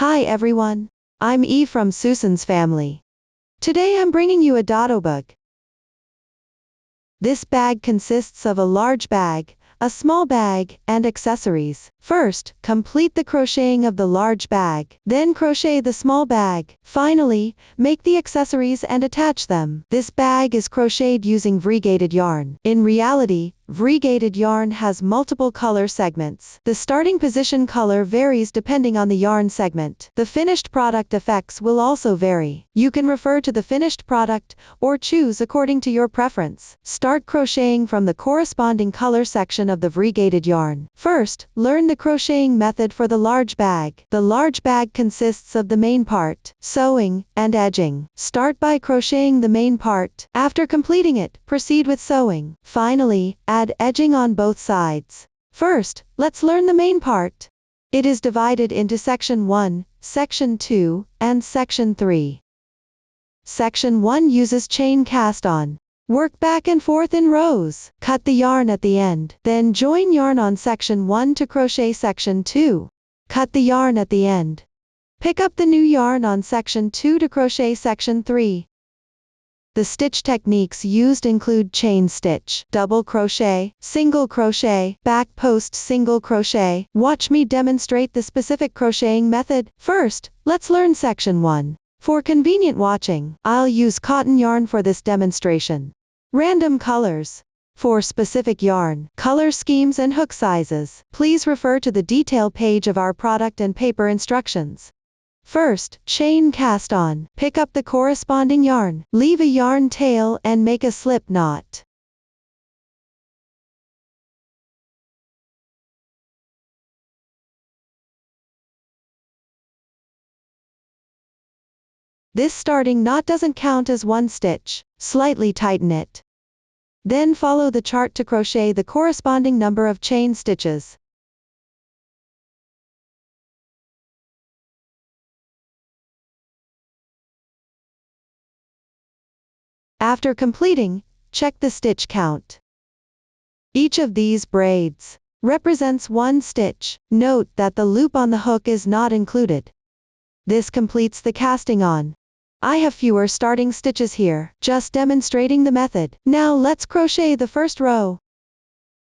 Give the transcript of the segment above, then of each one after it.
Hi everyone. I'm E from Susan's family. Today I'm bringing you a DoDo book. This bag consists of a large bag, a small bag, and accessories. First, complete the crocheting of the large bag. Then crochet the small bag. Finally, make the accessories and attach them. This bag is crocheted using variegated yarn. In reality, variegated yarn has multiple color segments. The starting position color varies depending on the yarn segment. The finished product effects will also vary. You can refer to the finished product, or choose according to your preference. Start crocheting from the corresponding color section of the variegated yarn. First, learn the crocheting method for the large bag. The large bag consists of the main part, sewing, and edging. Start by crocheting the main part. After completing it, proceed with sewing. Finally, add edging on both sides. First, let's learn the main part. It is divided into Section 1, Section 2, and Section 3. Section 1 uses chain cast on. Work back and forth in rows. Cut the yarn at the end. Then join yarn on Section 1 to crochet Section 2. Cut the yarn at the end. Pick up the new yarn on Section 2 to crochet Section 3. The stitch techniques used include chain stitch, double crochet, single crochet, back post single crochet. Watch me demonstrate the specific crocheting method. First, let's learn Section 1. For convenient watching, I'll use cotton yarn for this demonstration. Random colors. For specific yarn, color schemes and hook sizes, please refer to the detail page of our product and paper instructions. First, chain cast on. Pick up the corresponding yarn, leave a yarn tail and make a slip knot. This starting knot doesn't count as one stitch. Slightly tighten it. Then follow the chart to crochet the corresponding number of chain stitches. After completing, check the stitch count. Each of these braids represents one stitch. Note that the loop on the hook is not included. This completes the casting on. I have fewer starting stitches here, just demonstrating the method. Now let's crochet the first row.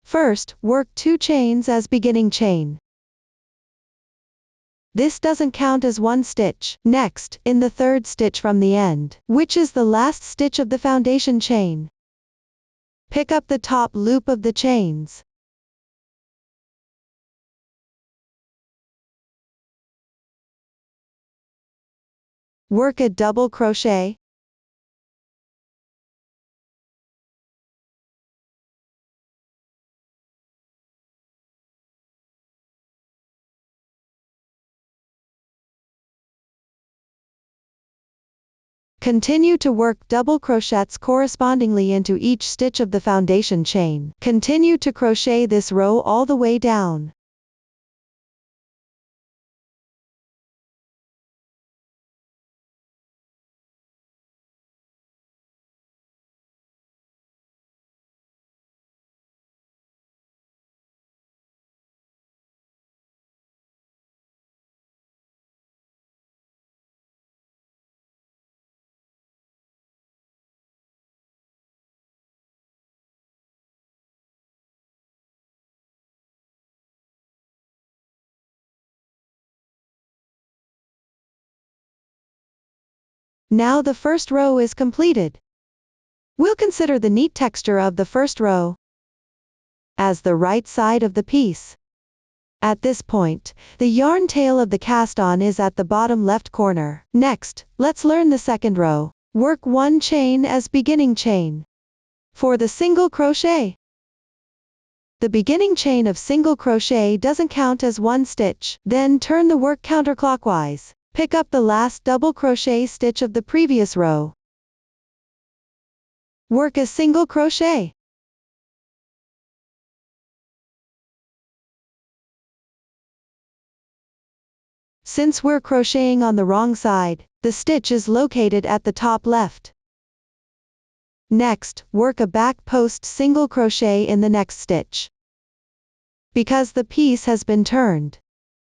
First, work 2 chains as beginning chain. This doesn't count as one stitch. Next, in the third stitch from the end, which is the last stitch of the foundation chain, pick up the top loop of the chains. Work a double crochet. Continue to work double crochets correspondingly into each stitch of the foundation chain. Continue to crochet this row all the way down. Now the first row is completed. We'll consider the neat texture of the first row as the right side of the piece. At this point, the yarn tail of the cast-on is at the bottom left corner. Next, let's learn the second row. Work 1 chain as beginning chain. For the single crochet, the beginning chain of single crochet doesn't count as one stitch. Then turn the work counterclockwise. Pick up the last double crochet stitch of the previous row. Work a single crochet. Since we're crocheting on the wrong side, the stitch is located at the top left. Next, work a back post single crochet in the next stitch. Because the piece has been turned,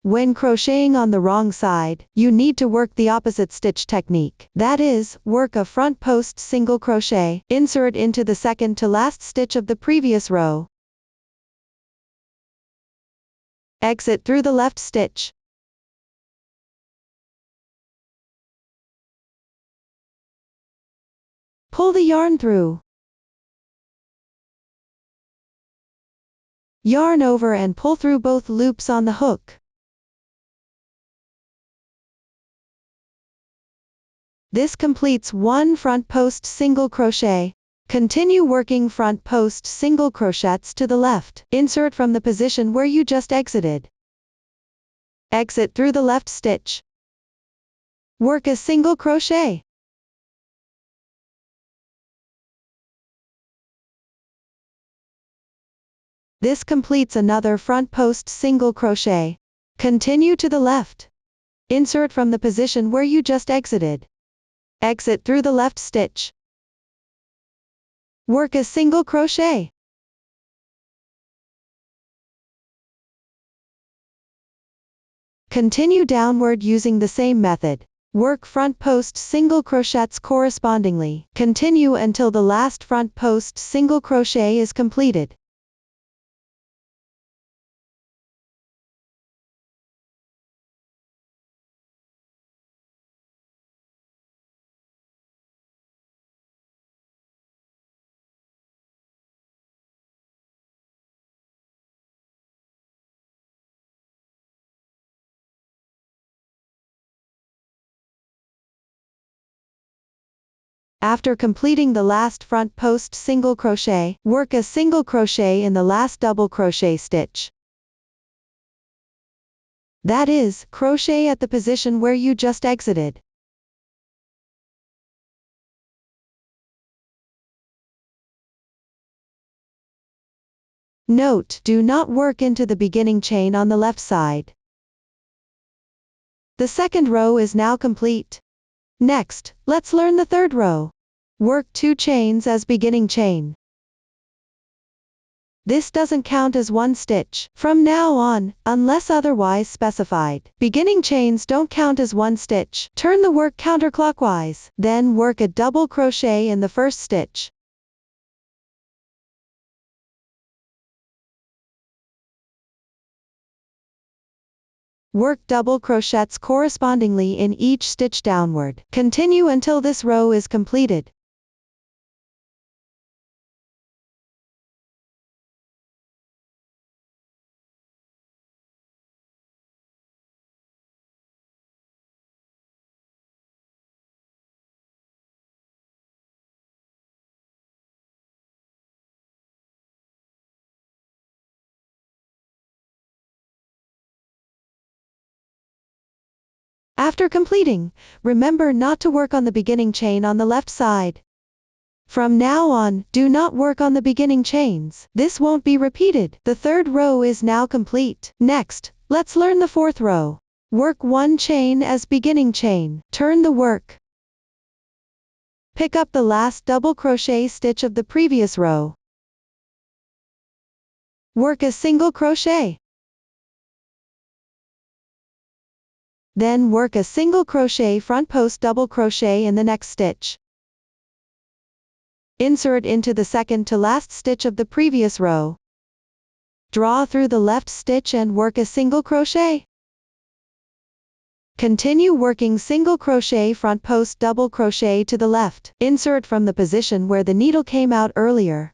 When crocheting on the wrong side, you need to work the opposite stitch technique. That is, work a front post single crochet, insert into the second to last stitch of the previous row. Exit through the left stitch. Pull the yarn through. Yarn over and pull through both loops on the hook. This completes one front post single crochet. Continue working front post single crochets to the left. Insert from the position where you just exited. Exit through the left stitch. Work a single crochet. This completes another front post single crochet. Continue to the left. Insert from the position where you just exited. Exit through the left stitch. Work a single crochet. Continue downward using the same method. Work front post single crochets correspondingly. Continue until the last front post single crochet is completed. After completing the last front post single crochet, work a single crochet in the last double crochet stitch. That is, crochet at the position where you just exited. Note: do not work into the beginning chain on the left side. The second row is now complete. Next, let's learn the third row. Work 2 chains as beginning chain. This doesn't count as one stitch. From now on, unless otherwise specified, beginning chains don't count as one stitch. Turn the work counterclockwise, then work a double crochet in the first stitch. Work double crochets correspondingly in each stitch downward. Continue until this row is completed. After completing, remember not to work on the beginning chain on the left side. From now on, do not work on the beginning chains. This won't be repeated. The third row is now complete. Next, let's learn the fourth row. Work 1 chain as beginning chain. Turn the work. Pick up the last double crochet stitch of the previous row. Work a single crochet. Then work a single crochet front post double crochet in the next stitch. Insert into the second to last stitch of the previous row. Draw through the left stitch and work a single crochet. Continue working single crochet front post double crochet to the left. Insert from the position where the needle came out earlier.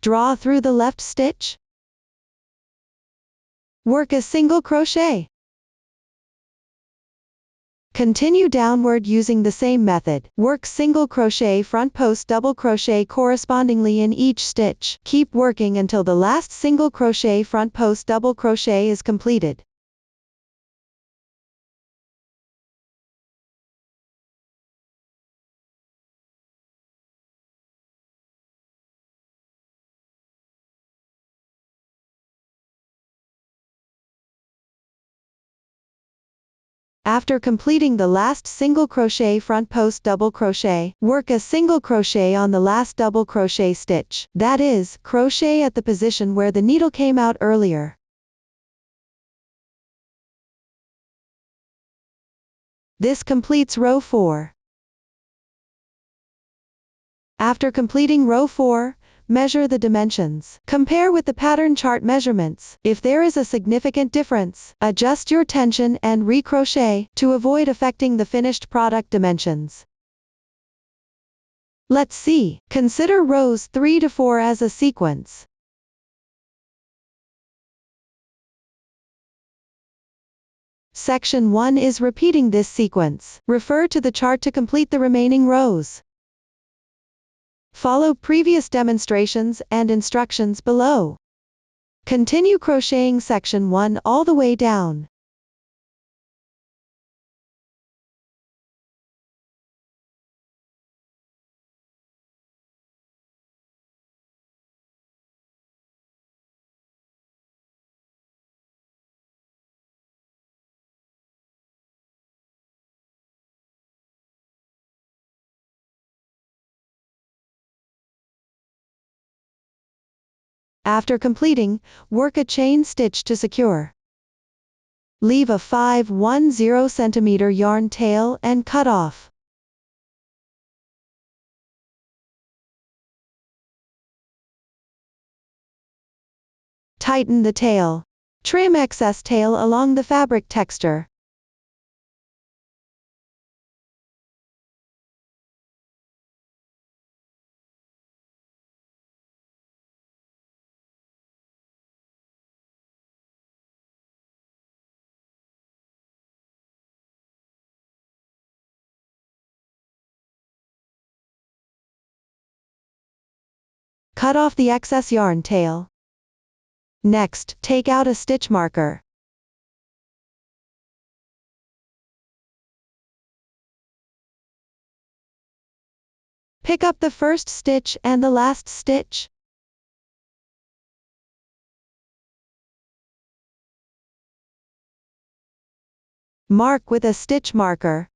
Draw through the left stitch. Work a single crochet. Continue downward using the same method. Work single crochet front post double crochet correspondingly in each stitch. Keep working until the last single crochet front post double crochet is completed. After completing the last single crochet front post double crochet, work a single crochet on the last double crochet stitch. That is, crochet at the position where the needle came out earlier. This completes row 4. After completing row 4, measure the dimensions. Compare with the pattern chart measurements. If there is a significant difference, adjust your tension and recrochet to avoid affecting the finished product dimensions. Let's see. Consider rows 3 to 4 as a sequence. Section 1 is repeating this sequence. Refer to the chart to complete the remaining rows. Follow previous demonstrations and instructions below. Continue crocheting section 1 all the way down. After completing, work a chain stitch to secure. Leave a 5/10 cm yarn tail and cut off. Tighten the tail. Trim excess tail along the fabric texture. Cut off the excess yarn tail. Next, take out a stitch marker. Pick up the first stitch and the last stitch. Mark with a stitch marker.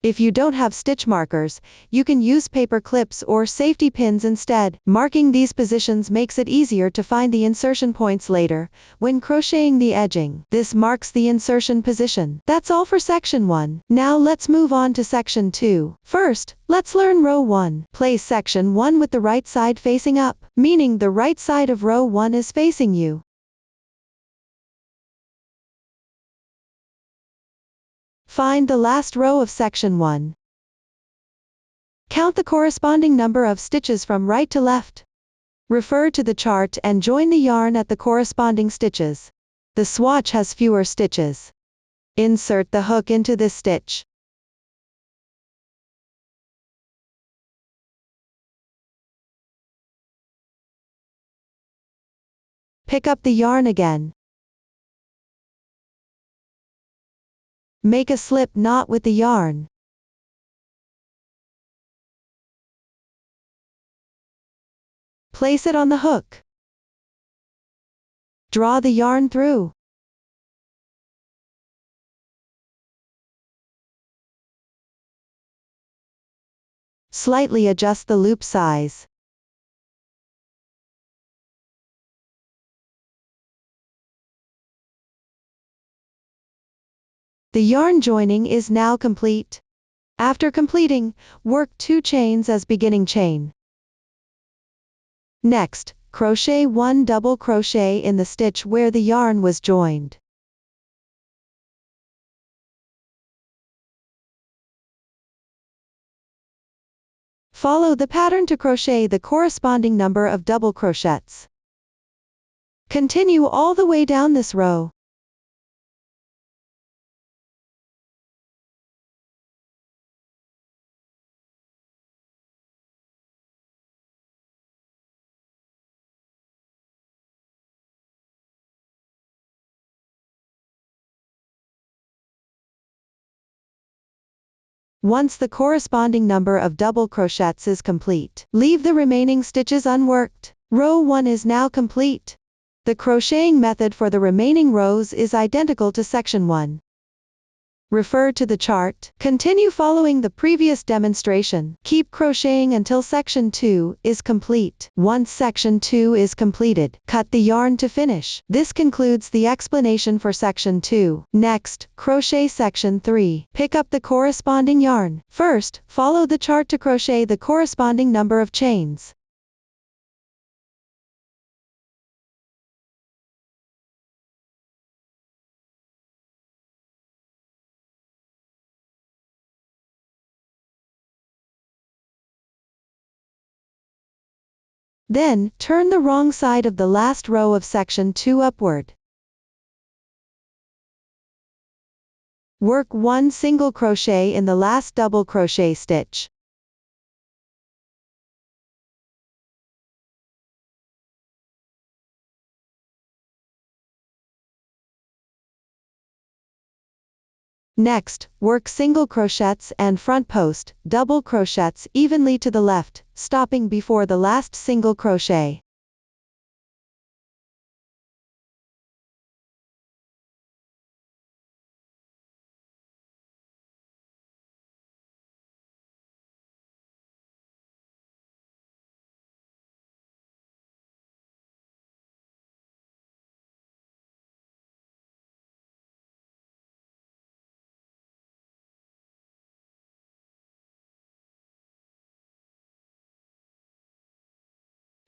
If you don't have stitch markers, you can use paper clips or safety pins instead. Marking these positions makes it easier to find the insertion points later, when crocheting the edging. This marks the insertion position. That's all for section 1. Now let's move on to section 2. First, let's learn row 1. Place section 1 with the right side facing up, meaning the right side of row 1 is facing you. Find the last row of section 1. Count the corresponding number of stitches from right to left. Refer to the chart and join the yarn at the corresponding stitches. The swatch has fewer stitches. Insert the hook into this stitch. Pick up the yarn again. Make a slip knot with the yarn. Place it on the hook. Draw the yarn through. Slightly adjust the loop size. The yarn joining is now complete. After completing, work 2 chains as beginning chain. Next, crochet 1 double crochet in the stitch where the yarn was joined. Follow the pattern to crochet the corresponding number of double crochets. Continue all the way down this row. Once the corresponding number of double crochets is complete, leave the remaining stitches unworked. Row 1 is now complete. The crocheting method for the remaining rows is identical to section 1. Refer to the chart. Continue following the previous demonstration. Keep crocheting until section 2 is complete. Once section 2 is completed, cut the yarn to finish. This concludes the explanation for section 2. Next, crochet section 3. Pick up the corresponding yarn. First, follow the chart to crochet the corresponding number of chains. Then, turn the wrong side of the last row of section 2 upward. Work 1 single crochet in the last double crochet stitch. Next, work single crochets and front post, double crochets evenly to the left, stopping before the last single crochet.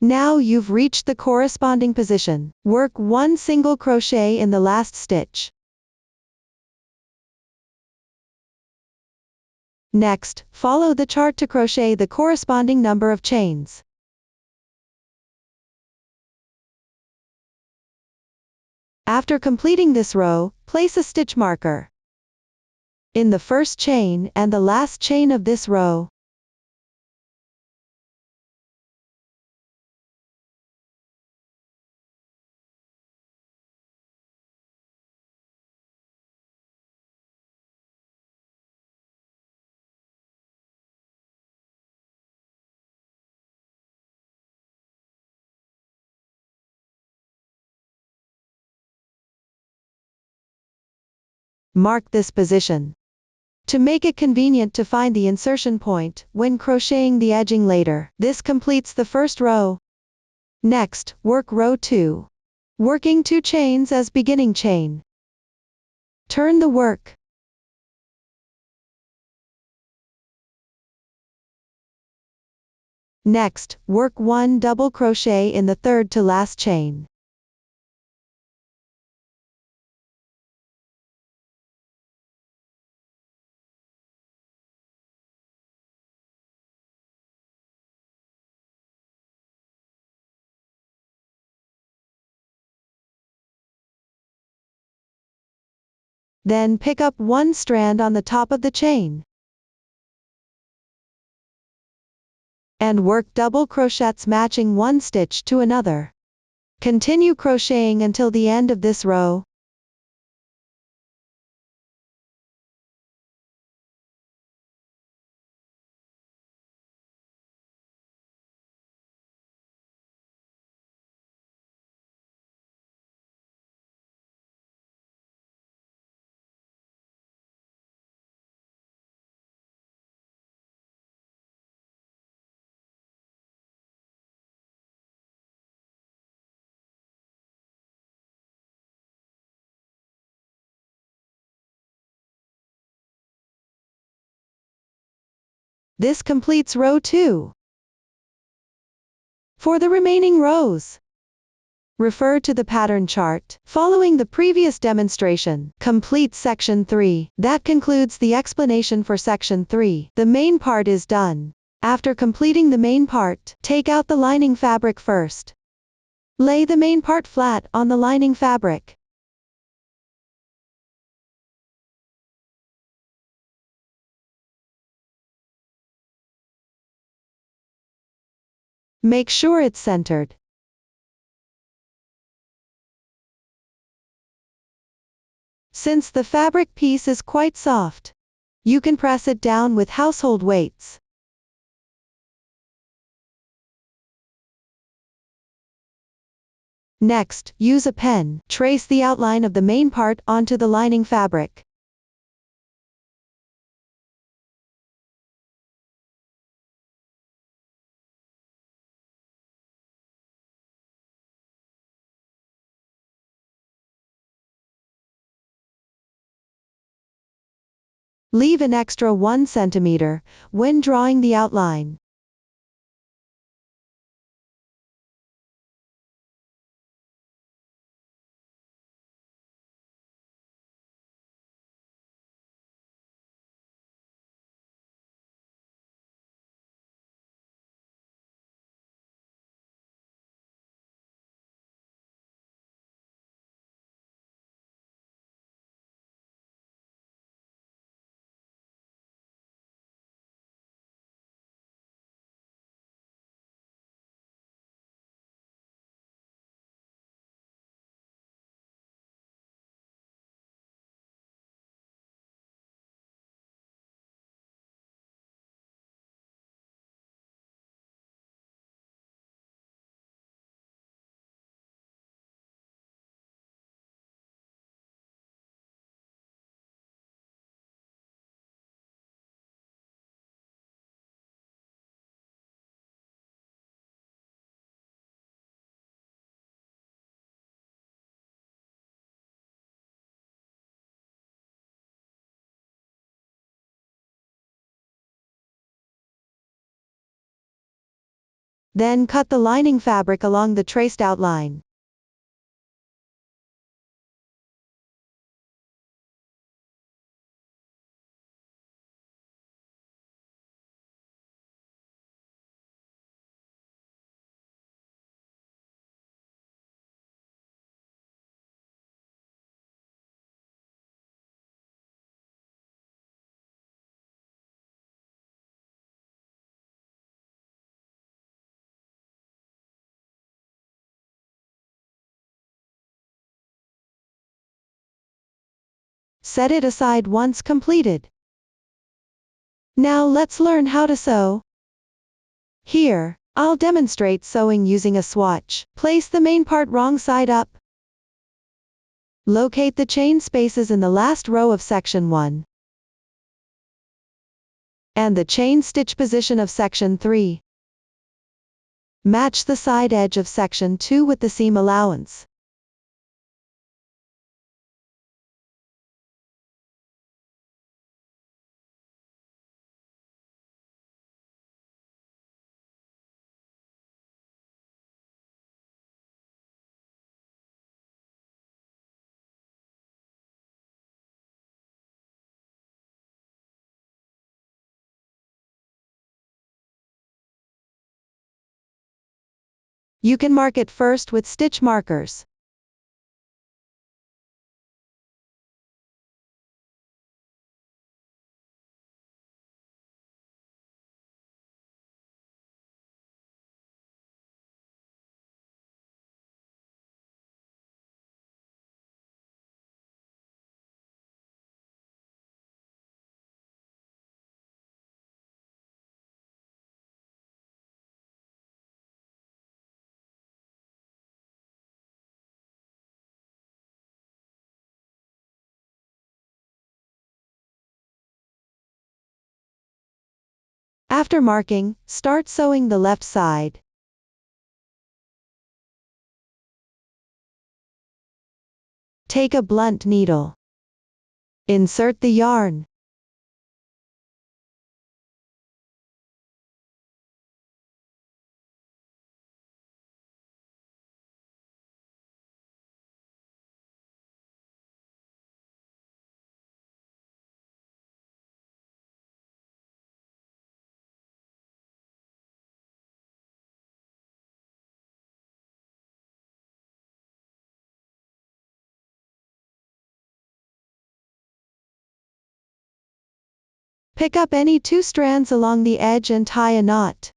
Now you've reached the corresponding position. Work 1 single crochet in the last stitch. Next, follow the chart to crochet the corresponding number of chains. After completing this row, place a stitch marker in the first chain and the last chain of this row. Mark this position to make it convenient to find the insertion point when crocheting the edging later. This completes the first row. Next, work row 2. Working 2 chains as beginning chain. Turn the work. Next, work 1 double crochet in the third to last chain. Then pick up 1 strand on the top of the chain and work double crochets matching one stitch to another. Continue crocheting until the end of this row. This completes row 2. For the remaining rows, refer to the pattern chart. Following the previous demonstration, complete section 3. That concludes the explanation for section 3. The main part is done. After completing the main part, take out the lining fabric first. Lay the main part flat on the lining fabric. Make sure it's centered. Since the fabric piece is quite soft, you can press it down with household weights. Next, use a pen. Trace the outline of the main part onto the lining fabric. Leave an extra 1 centimeter when drawing the outline. Then cut the lining fabric along the traced outline. Set it aside once completed. Now let's learn how to sew. Here, I'll demonstrate sewing using a swatch. Place the main part wrong side up. Locate the chain spaces in the last row of section 1 and the chain stitch position of section 3. Match the side edge of section 2 with the seam allowance. You can mark it first with stitch markers. After marking, start sewing the left side. Take a blunt needle. Insert the yarn. Pick up any 2 strands along the edge and tie a knot.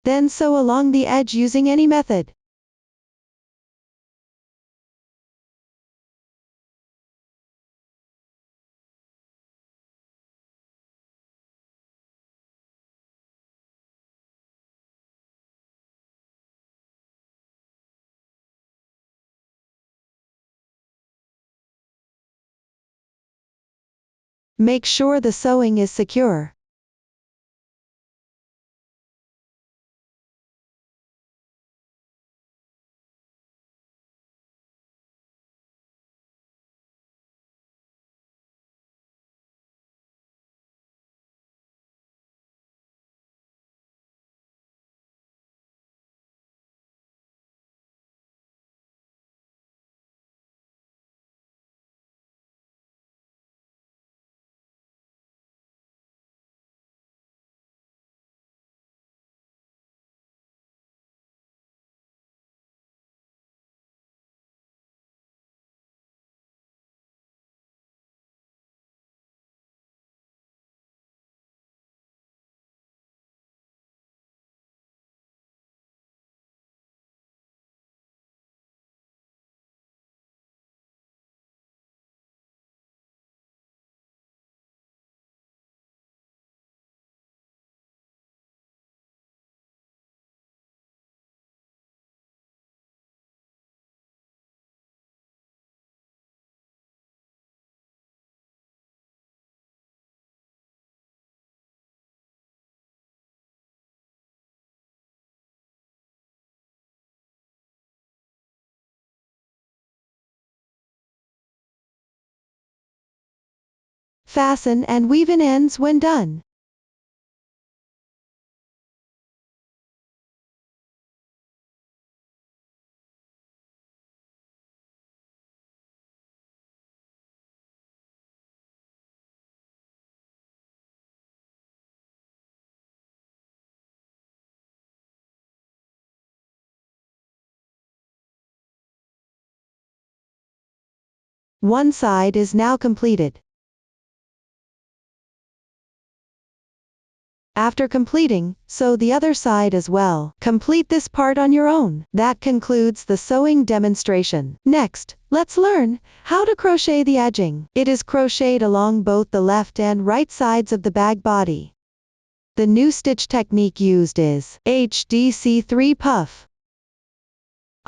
Then sew along the edge using any method. Make sure the sewing is secure. Fasten and weave in ends when done. One side is now completed. After completing, sew the other side as well. Complete this part on your own. That concludes the sewing demonstration. Next, let's learn how to crochet the edging. It is crocheted along both the left and right sides of the bag body. The new stitch technique used is HDC3 puff.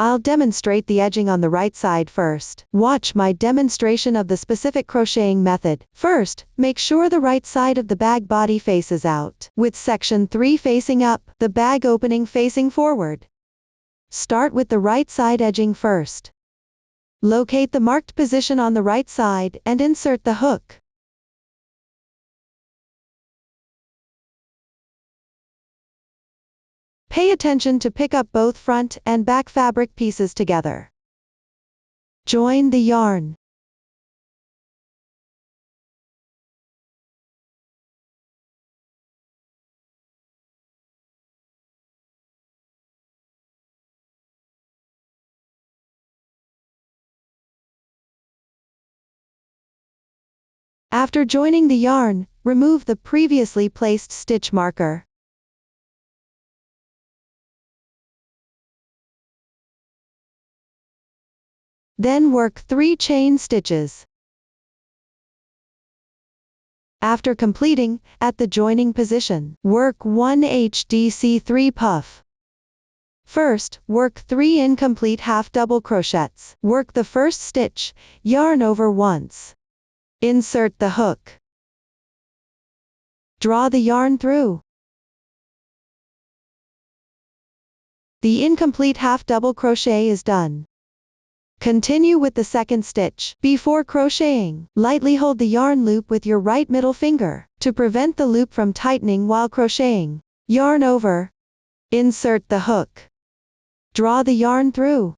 I'll demonstrate the edging on the right side first. Watch my demonstration of the specific crocheting method. First, make sure the right side of the bag body faces out, with section 3 facing up, the bag opening facing forward. Start with the right side edging first. Locate the marked position on the right side and insert the hook. Pay attention to pick up both front and back fabric pieces together. Join the yarn. After joining the yarn, remove the previously placed stitch marker. Then work 3 chain stitches. After completing, at the joining position, work 1 HDC3 puff. First, work 3 incomplete half double crochets. Work the first stitch, yarn over once. Insert the hook. Draw the yarn through. The incomplete half double crochet is done. Continue with the second stitch. Before crocheting, lightly hold the yarn loop with your right middle finger, to prevent the loop from tightening while crocheting. Yarn over. Insert the hook. Draw the yarn through.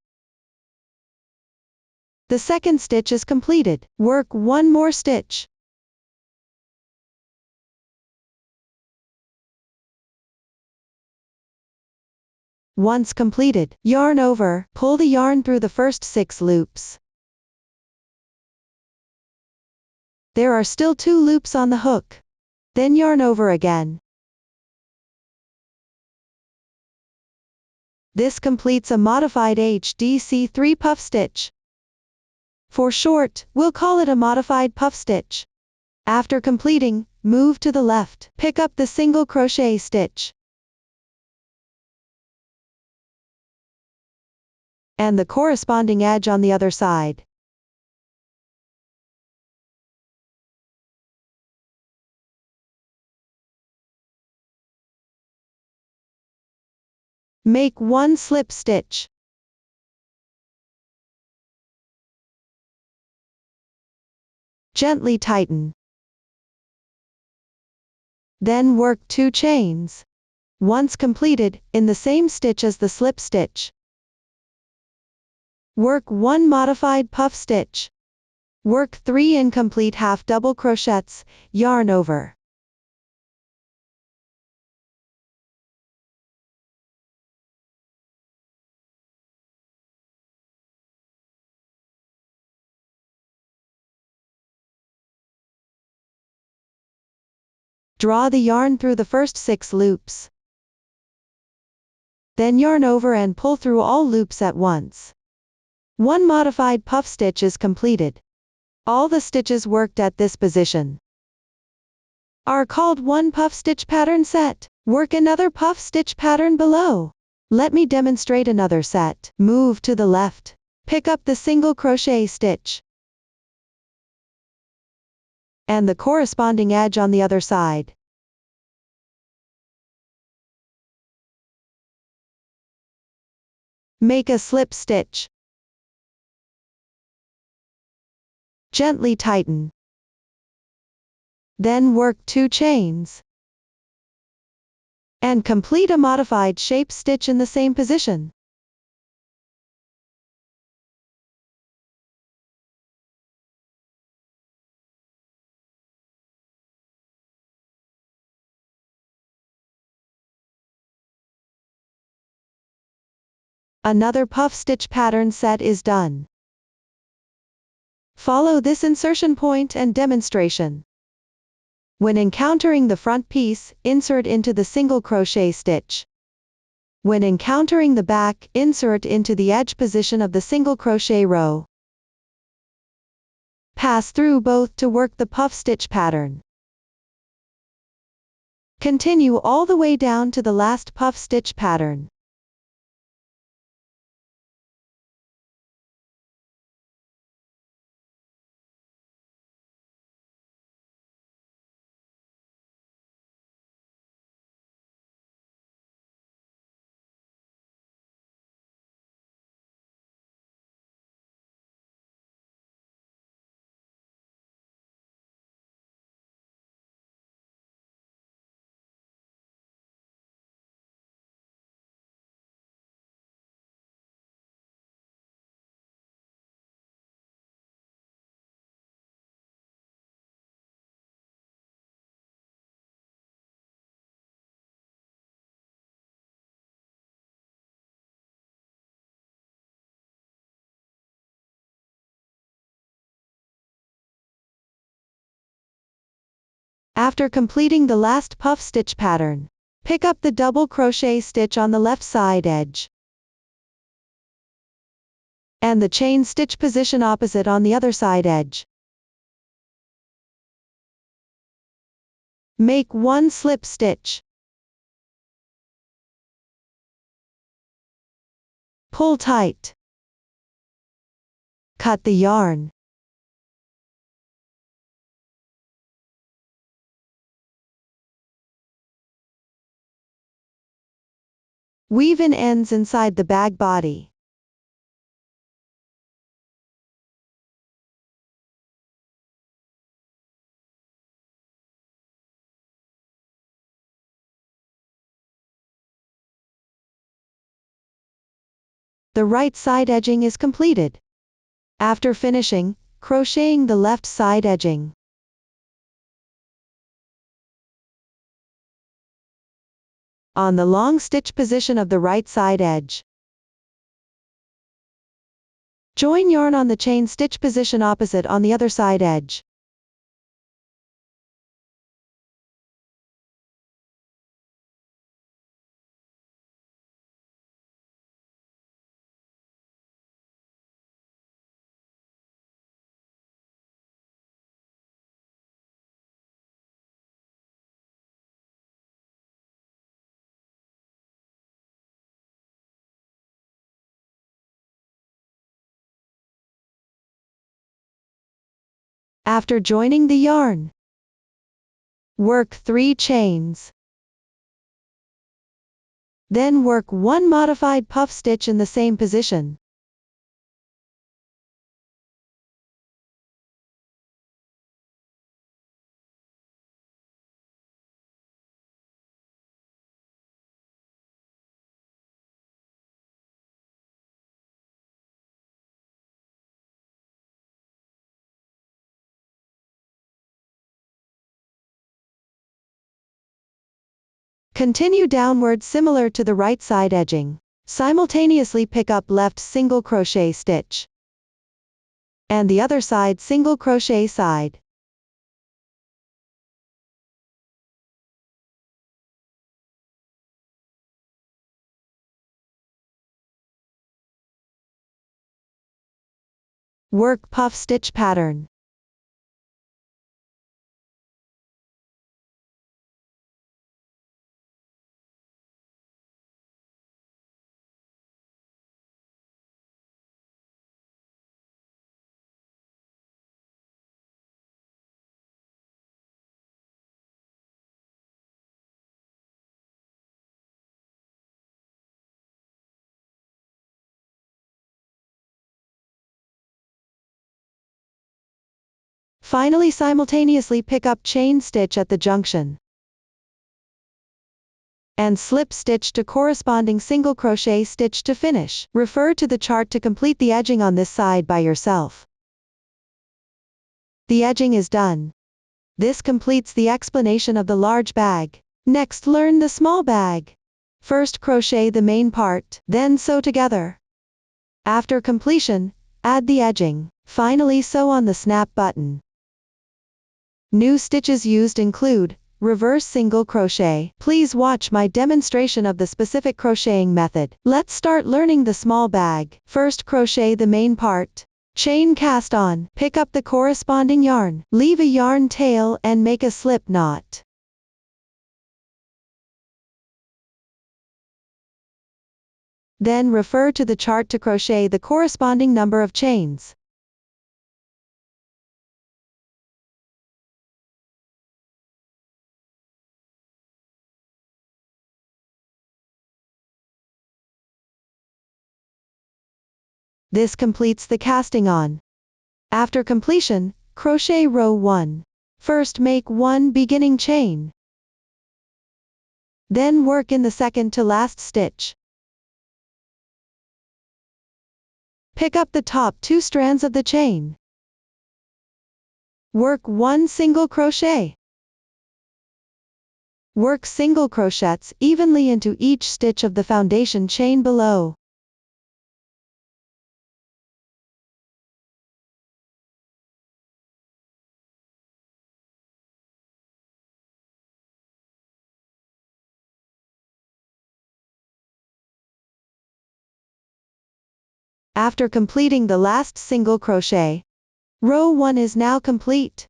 The second stitch is completed. Work 1 more stitch. Once completed, yarn over, pull the yarn through the first 6 loops. There are still 2 loops on the hook. Then yarn over again. This completes a modified HDC3 puff stitch. For short, we'll call it a modified puff stitch. After completing, move to the left. Pick up the single crochet stitch and the corresponding edge on the other side. Make 1 slip stitch. Gently tighten. Then work 2 chains. Once completed, in the same stitch as the slip stitch, work 1 modified puff stitch. Work 3 incomplete half double crochets, yarn over. Draw the yarn through the first 6 loops. Then yarn over and pull through all loops at once. 1 modified puff stitch is completed. All the stitches worked at this position are called 1 puff stitch pattern set. Work another puff stitch pattern below. Let me demonstrate another set. Move to the left. Pick up the single crochet stitch and the corresponding edge on the other side. Make a slip stitch. Gently tighten. Then work 2 chains. And complete a modified shape stitch in the same position. Another puff stitch pattern set is done. Follow this insertion point and demonstration. When encountering the front piece, insert into the single crochet stitch. When encountering the back, insert into the edge position of the single crochet row. Pass through both to work the puff stitch pattern. Continue all the way down to the last puff stitch pattern. After completing the last puff stitch pattern, pick up the double crochet stitch on the left side edge and the chain stitch position opposite on the other side edge. Make 1 slip stitch. Pull tight. Cut the yarn. Weave in ends inside the bag body. The right side edging is completed. After finishing, crocheting the left side edging. On the long stitch position of the right side edge. Join yarn on the chain stitch position opposite on the other side edge. After joining the yarn, work 3 chains. Then work one modified puff stitch in the same position. Continue downward similar to the right side edging. Simultaneously pick up left single crochet stitch and the other side single crochet side. Work puff stitch pattern. Finally, simultaneously pick up chain stitch at the junction and slip stitch to corresponding single crochet stitch to finish. Refer to the chart to complete the edging on this side by yourself. The edging is done. This completes the explanation of the large bag. Next, learn the small bag. First crochet the main part, then sew together. After completion, add the edging. Finally, sew on the snap button. New stitches used include reverse single crochet. Please watch my demonstration of the specific crocheting method. Let's start learning the small bag. First, crochet the main part. Chain cast on. Pick up the corresponding yarn. Leave a yarn tail and make a slip knot. Then refer to the chart to crochet the corresponding number of chains. This completes the casting on. After completion, crochet row 1. First, make one beginning chain. Then work in the second to last stitch. Pick up the top 2 strands of the chain. Work 1 single crochet. Work single crochets evenly into each stitch of the foundation chain below. After completing the last single crochet, row 1 is now complete.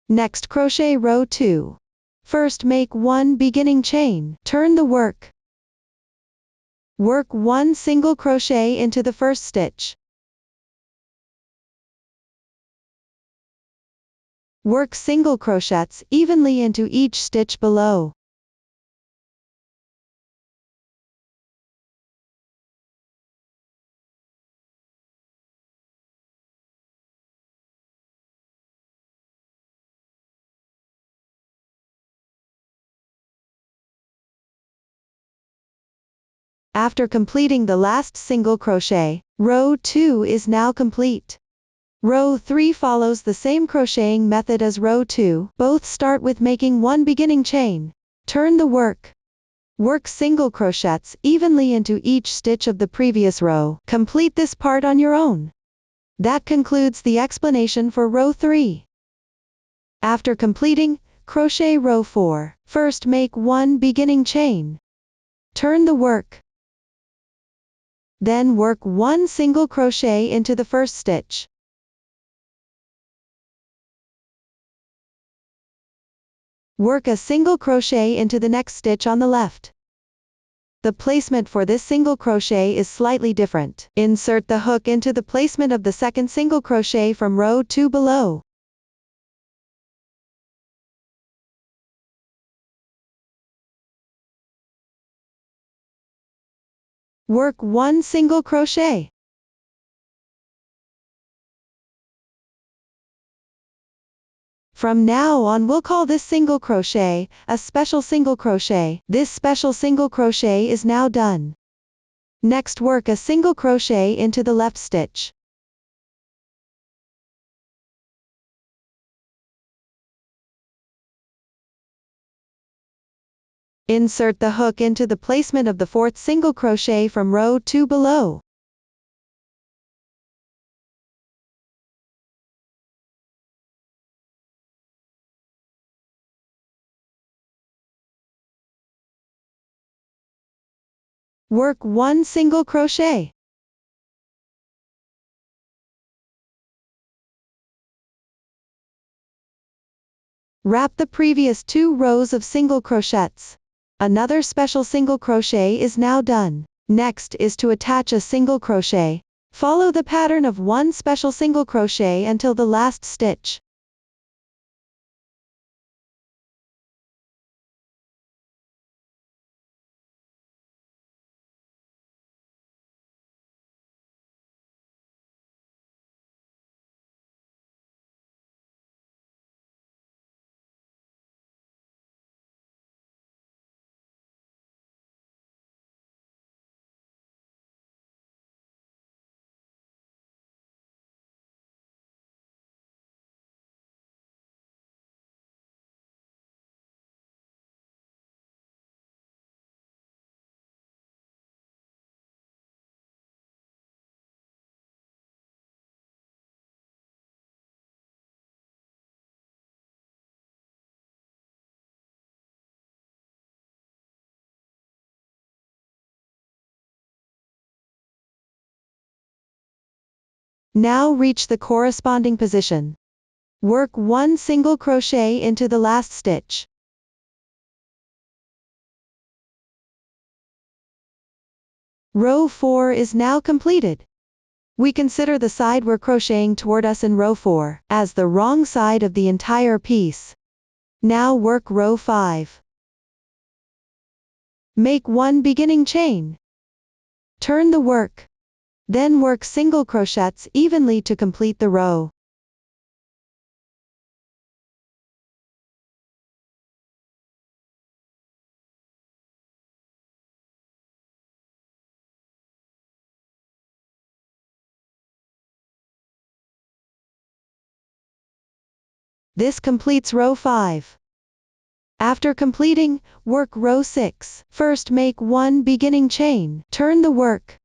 Next, crochet row 2. First, make one beginning chain. Turn the work. Work 1 single crochet into the first stitch. Work single crochets evenly into each stitch below. After completing the last single crochet, row 2 is now complete. Row 3 follows the same crocheting method as row 2. Both start with making one beginning chain. Turn the work. Work single crochets evenly into each stitch of the previous row. Complete this part on your own. That concludes the explanation for row 3. After completing, crochet row 4. First, make one beginning chain. Turn the work. Then work 1 single crochet into the first stitch. Work a single crochet into the next stitch on the left. The placement for this single crochet is slightly different. Insert the hook into the placement of the second single crochet from row 2 below. Work 1 single crochet. From now on we'll call this single crochet a special single crochet. This special single crochet is now done. Next, work a single crochet into the left stitch. Insert the hook into the placement of the 4th single crochet from row 2 below. Work 1 single crochet. Wrap the previous 2 rows of single crochets. Another special single crochet is now done. Next is to attach a single crochet. Follow the pattern of 1 special single crochet until the last stitch. Now reach the corresponding position. Work 1 single crochet into the last stitch. Row 4 is now completed. We consider the side we're crocheting toward us in row 4 as the wrong side of the entire piece. Now work row 5. Make 1 beginning chain. Turn the work. Then work single crochets evenly to complete the row. This completes row 5. After completing, work row 6. First make 1 beginning chain. Turn the work.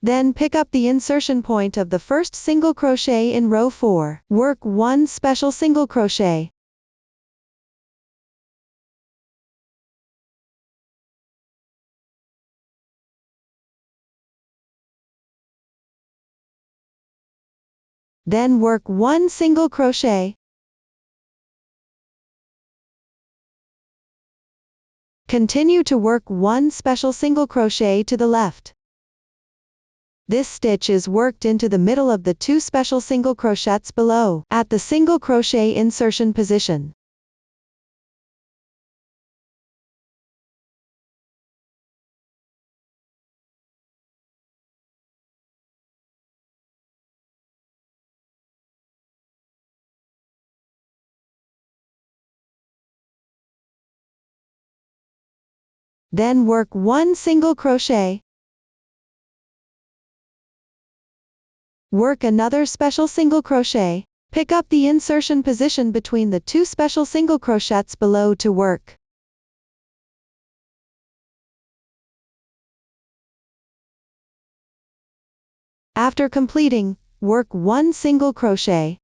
Then pick up the insertion point of the first single crochet in row 4. Work 1 special single crochet. Then work 1 single crochet. Continue to work 1 special single crochet to the left. This stitch is worked into the middle of the 2 special single crochets below, at the single crochet insertion position. Then work 1 single crochet. Work another special single crochet. Pick up the insertion position between the 2 special single crochets below to work. After completing, work 1 single crochet.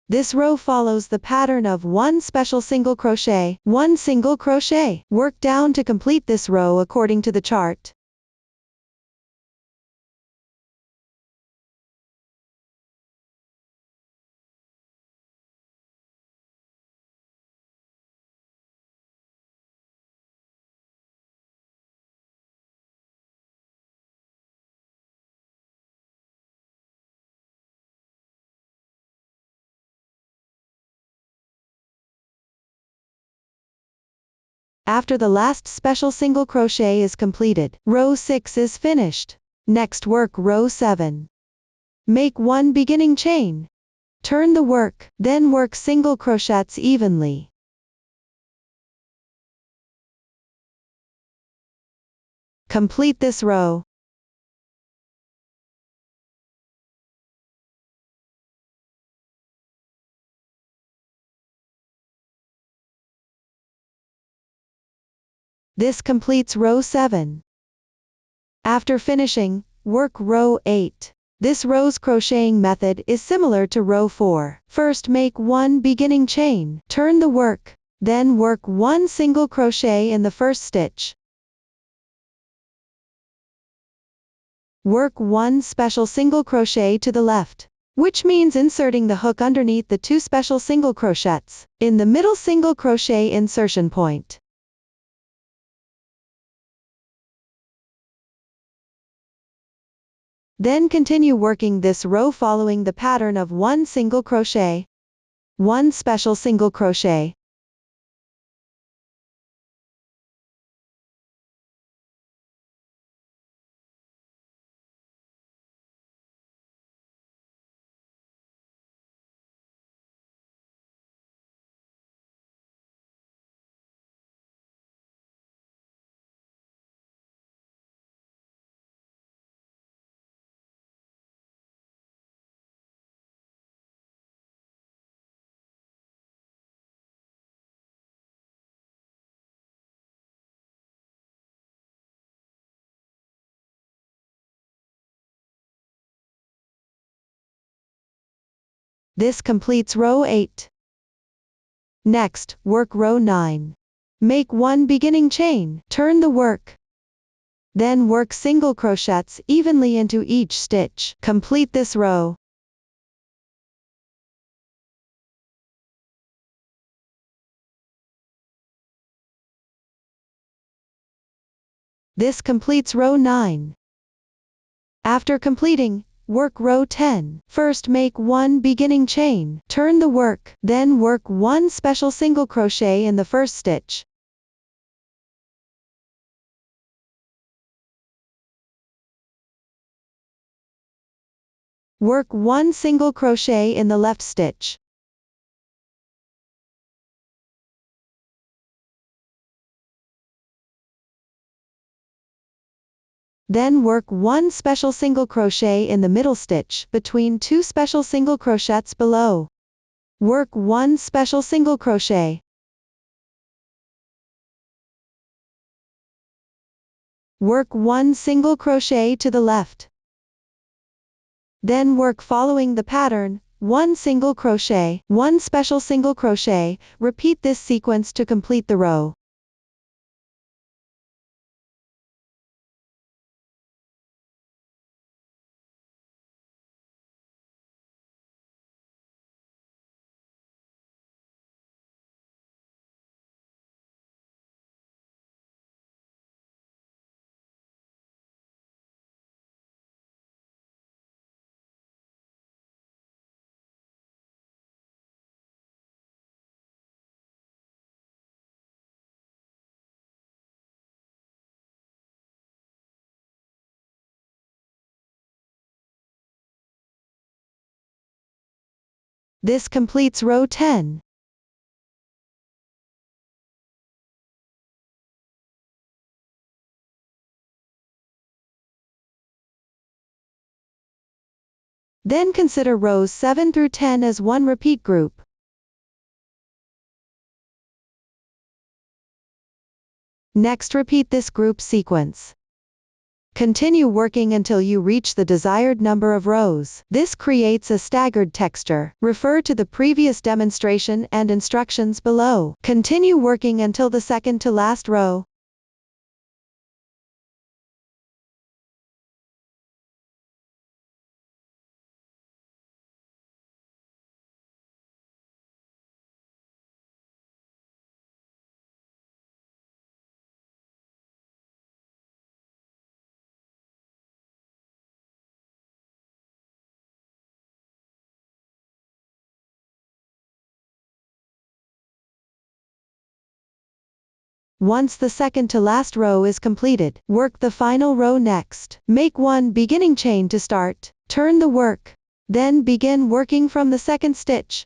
This row follows the pattern of 1 special single crochet, 1 single crochet. Work down to complete this row according to the chart. after the last special single crochet is completed. Row 6 is finished. Next work row 7. Make 1 beginning chain. Turn the work, then work single crochets evenly. Complete this row. This completes row 7. After finishing, work row 8. This row's crocheting method is similar to row 4. First make 1 beginning chain, turn the work, then work 1 single crochet in the first stitch. Work 1 special single crochet to the left, which means inserting the hook underneath the 2 special single crochets, in the middle single crochet insertion point. Then continue working this row following the pattern of 1 single crochet, 1 special single crochet, This completes row 8. Next, work row 9. Make 1 beginning chain, turn the work. Then work single crochets evenly into each stitch. Complete this row. This completes row 9. After completing, work row 10. First make 1 beginning chain, turn the work, then work 1 special single crochet in the first stitch. Work 1 single crochet in the left stitch. Then work 1 special single crochet in the middle stitch between 2 special single crochets below. Work 1 special single crochet. Work 1 single crochet to the left. Then work following the pattern, 1 single crochet, 1 special single crochet, repeat this sequence to complete the row. This completes row 10. Then consider rows 7 through 10 as one repeat group. Next repeat this group sequence. Continue working until you reach the desired number of rows. This creates a staggered texture. Refer to the previous demonstration and instructions below. Continue working until the second to last row. Once the second to last row is completed, work the final row next. Make one beginning chain to start. Turn the work. Then begin working from the second stitch.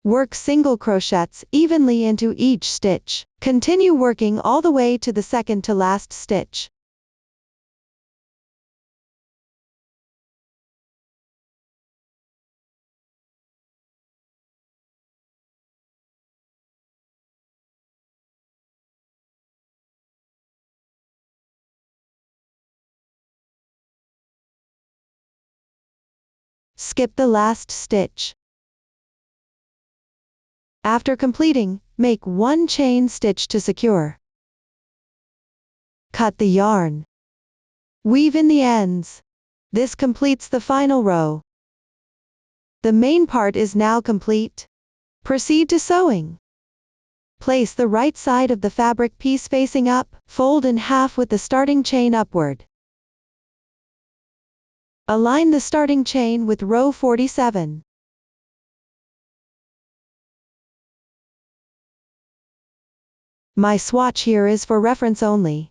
Work single crochets evenly into each stitch. Continue working all the way to the second to last stitch. Skip the last stitch. After completing, make one chain stitch to secure. Cut the yarn. Weave in the ends. This completes the final row. The main part is now complete. Proceed to sewing. Place the right side of the fabric piece facing up, fold in half with the starting chain upward. Align the starting chain with row 47. My swatch here is for reference only.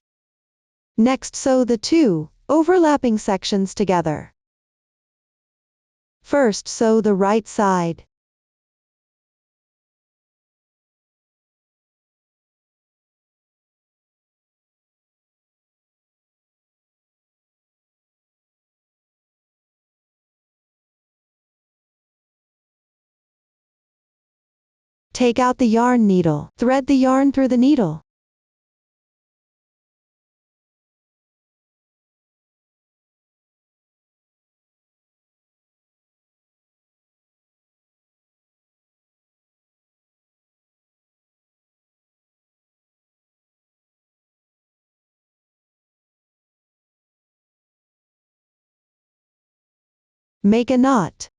Next, sew the two overlapping sections together. First, sew the right side. Take out the yarn needle. Thread the yarn through the needle. Make a knot.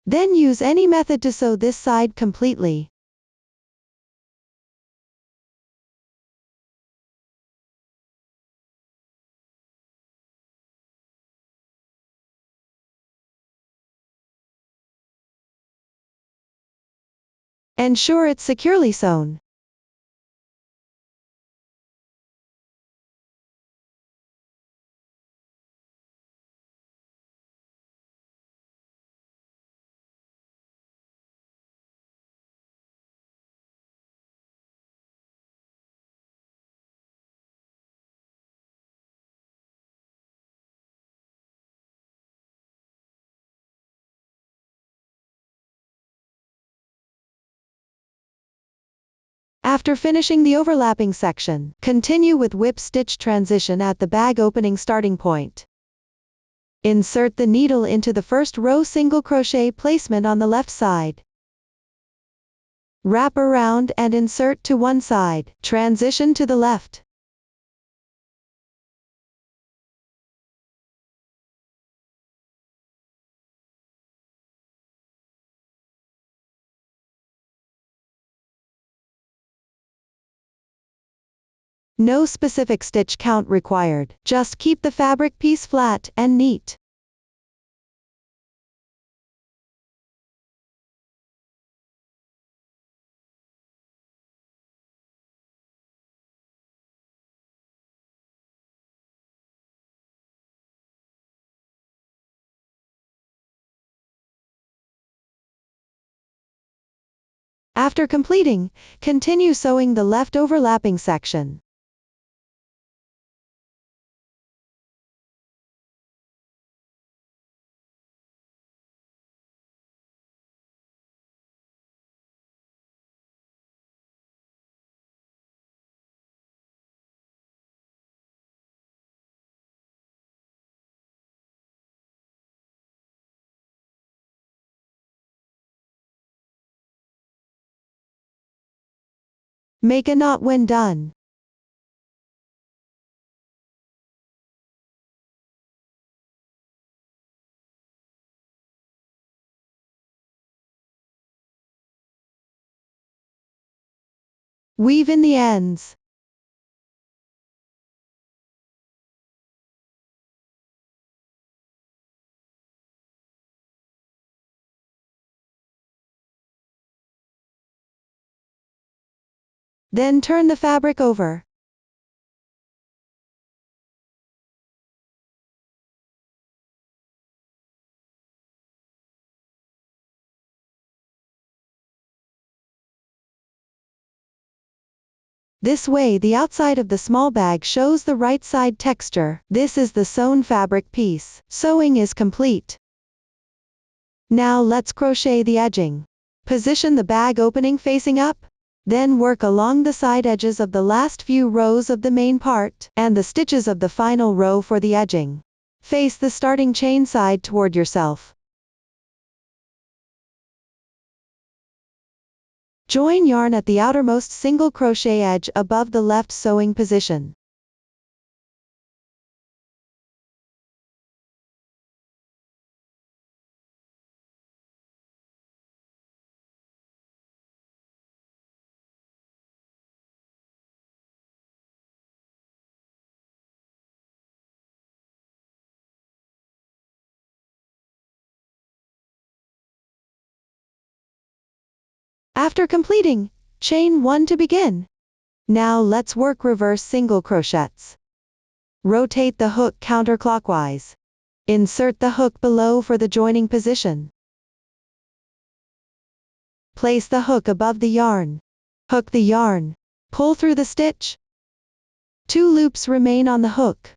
Then use any method to sew this side completely. Ensure it's securely sewn. After finishing the overlapping section, continue with whip stitch transition at the bag opening starting point. Insert the needle into the first row single crochet placement on the left side. Wrap around and insert to one side. Transition to the left. No specific stitch count required, just keep the fabric piece flat and neat. After completing, continue sewing the left overlapping section. Make a knot when done. Weave in the ends. Then turn the fabric over. This way the outside of the small bag shows the right side texture. This is the sewn fabric piece. Sewing is complete. Now let's crochet the edging. Position the bag opening facing up. Then work along the side edges of the last few rows of the main part, and the stitches of the final row for the edging. Face the starting chain side toward yourself. Join yarn at the outermost single crochet edge above the left sewing position. After completing, chain 1 to begin. Now let's work reverse single crochets. Rotate the hook counterclockwise. Insert the hook below for the joining position. Place the hook above the yarn. Hook the yarn. Pull through the stitch. 2 loops remain on the hook.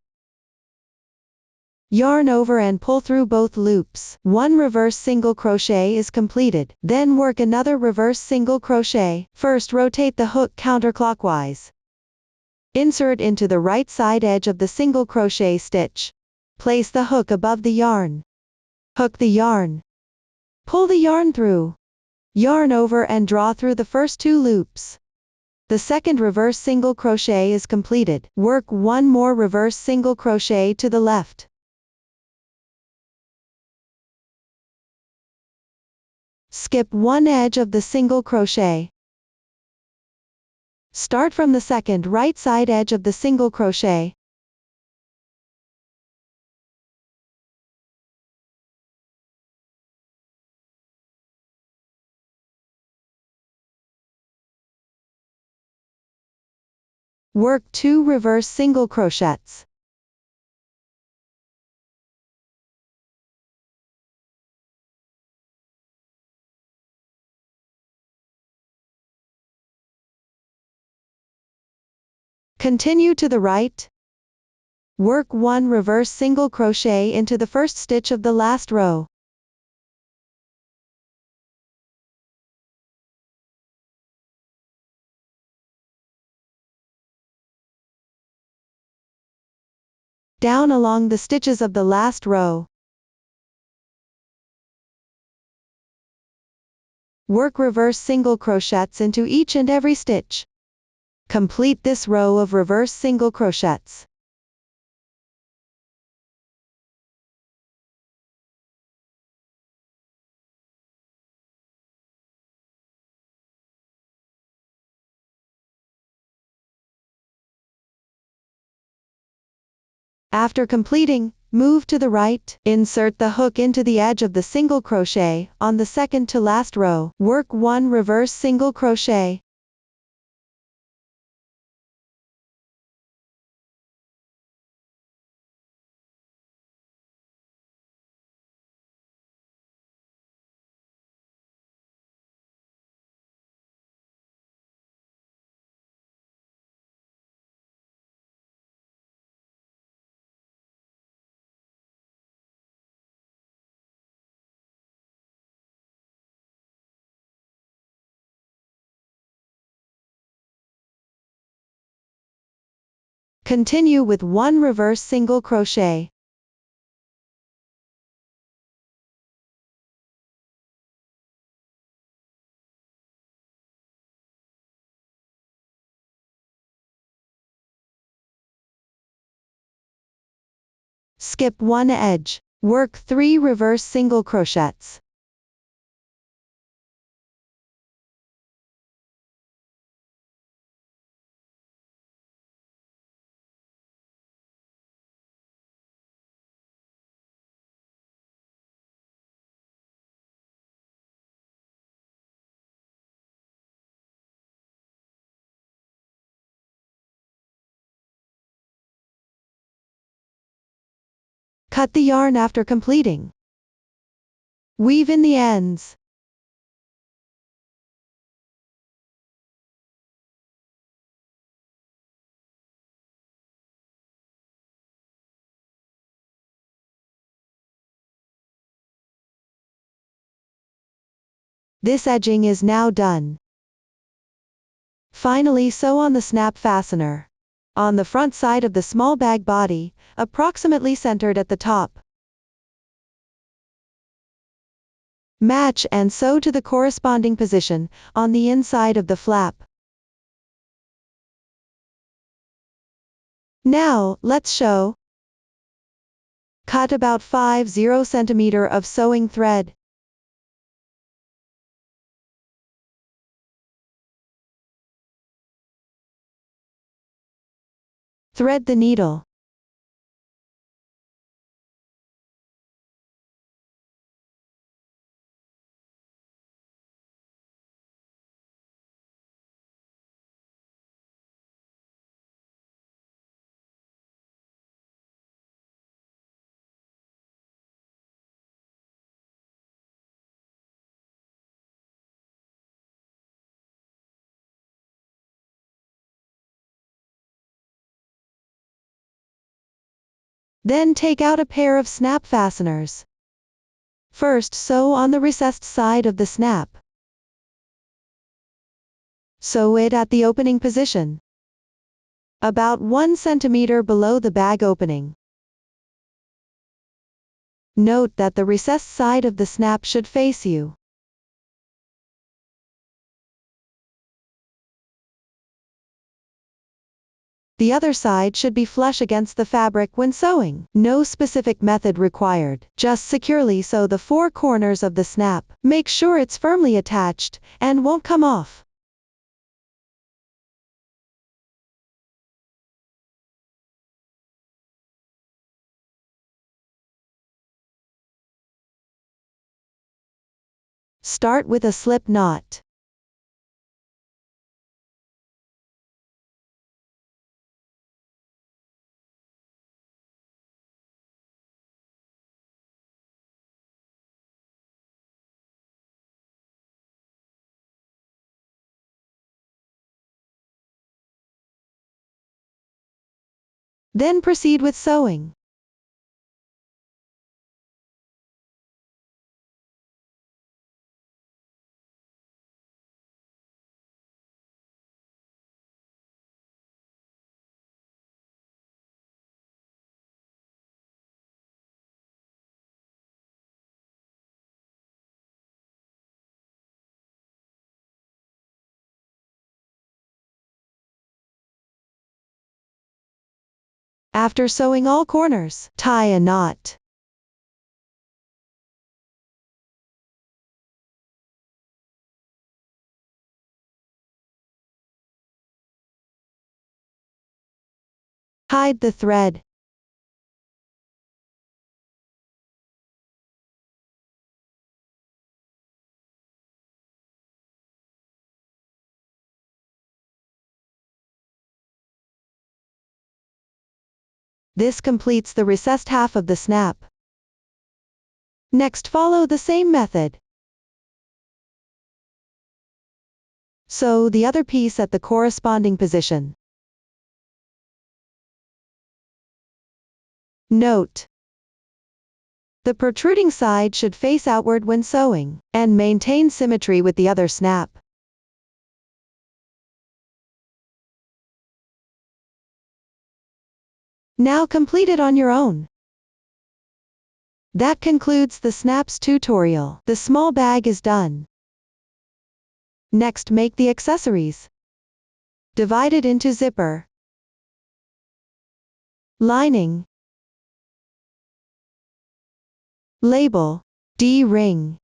Yarn over and pull through both loops. 1 reverse single crochet is completed. Then work another reverse single crochet. First rotate the hook counterclockwise. Insert into the right side edge of the single crochet stitch. Place the hook above the yarn. Hook the yarn. Pull the yarn through. Yarn over and draw through the first 2 loops. The second reverse single crochet is completed. Work 1 more reverse single crochet to the left. Skip 1 edge of the single crochet. Start from the second right side edge of the single crochet. Work 2 reverse single crochets. Continue to the right. Work 1 reverse single crochet into the first stitch of the last row. Down along the stitches of the last row. Work reverse single crochets into each and every stitch. Complete this row of reverse single crochets. After completing, move to the right, insert the hook into the edge of the single crochet on the second to last row. Work 1 reverse single crochet. Continue with 1 reverse single crochet. Skip 1 edge. Work 3 reverse single crochets. Cut the yarn after completing. Weave in the ends. This edging is now done. Finally, sew on the snap fastener. On the front side of the small bag body, approximately centered at the top. Match and sew to the corresponding position on the inside of the flap. Now, let's sew. Cut about 50 cm of sewing thread. Thread the needle. Then take out a pair of snap fasteners. First, sew on the recessed side of the snap. Sew it at the opening position, about 1 centimeter below the bag opening. Note that the recessed side of the snap should face you. The other side should be flush against the fabric when sewing. No specific method required. Just securely sew the 4 corners of the snap. Make sure it's firmly attached and won't come off. Start with a slip knot. Then proceed with sewing. After sewing all corners, tie a knot. Hide the thread. This completes the recessed half of the snap. Next, follow the same method. Sew the other piece at the corresponding position. Note: the protruding side should face outward when sewing, and maintain symmetry with the other snap. Now complete it on your own. That concludes the snaps tutorial. The small bag is done. Next, make the accessories. Divide it into zipper, lining, label, D-ring,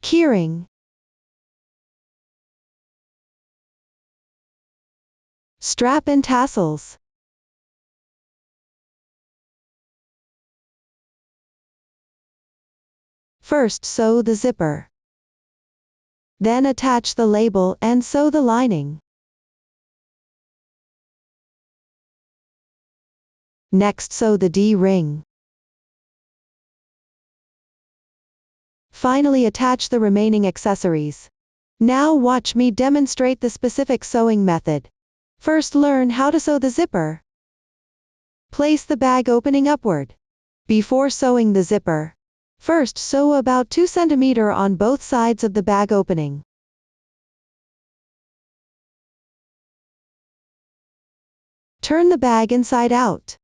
keyring, strap and tassels. First, sew the zipper. Then attach the label and sew the lining. Next, sew the D-ring. Finally, attach the remaining accessories. Now watch me demonstrate the specific sewing method. First, learn how to sew the zipper. Place the bag opening upward. Before sewing the zipper, first sew about 2 cm on both sides of the bag opening. Turn the bag inside out.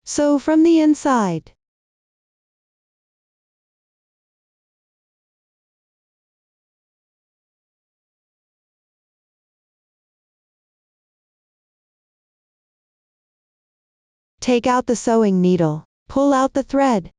Sew from the inside. Take out the sewing needle. Pull out the thread.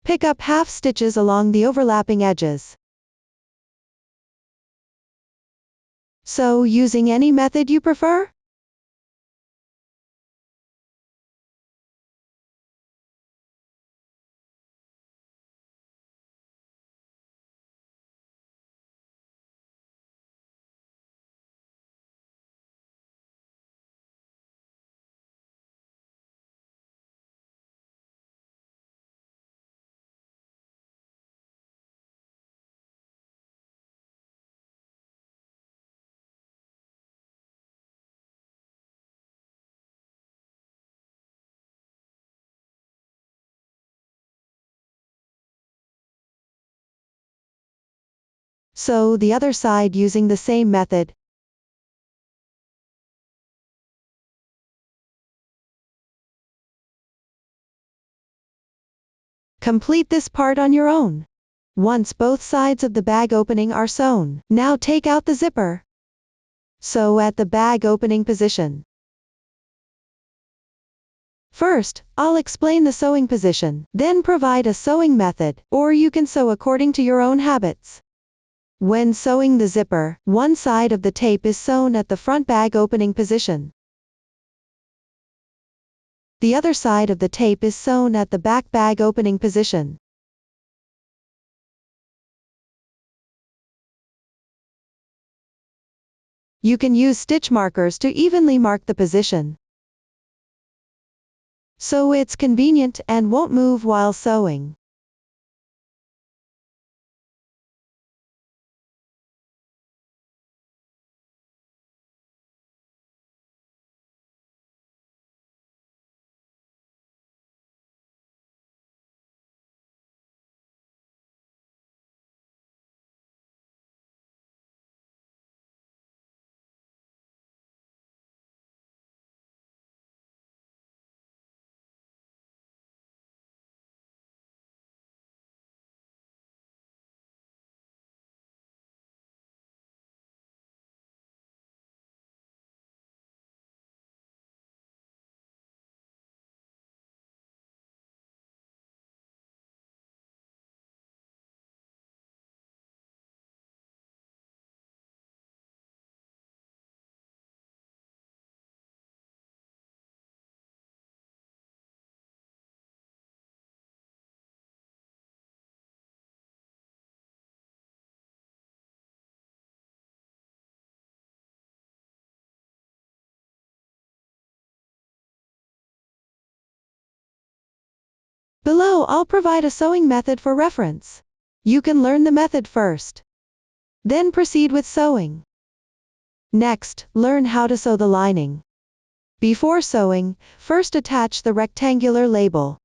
Pick up half stitches along the overlapping edges. Sew using any method you prefer. Sew the other side using the same method. Complete this part on your own. Once both sides of the bag opening are sewn, now take out the zipper. Sew at the bag opening position. First, I'll explain the sewing position, then provide a sewing method, or you can sew according to your own habits. When sewing the zipper, one side of the tape is sewn at the front bag opening position. The other side of the tape is sewn at the back bag opening position. You can use stitch markers to evenly mark the position, so it's convenient and won't move while sewing. Below, I'll provide a sewing method for reference. You can learn the method first, then proceed with sewing. Next, learn how to sew the lining. Before sewing, first attach the rectangular label.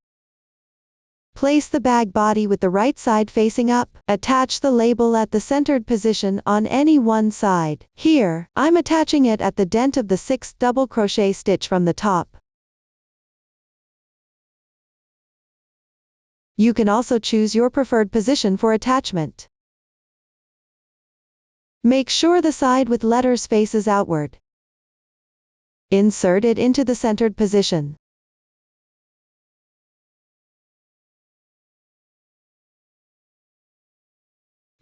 Place the bag body with the right side facing up. Attach the label at the centered position on any one side. Here, I'm attaching it at the dent of the 6th double crochet stitch from the top. You can also choose your preferred position for attachment. Make sure the side with letters faces outward. Insert it into the centered position.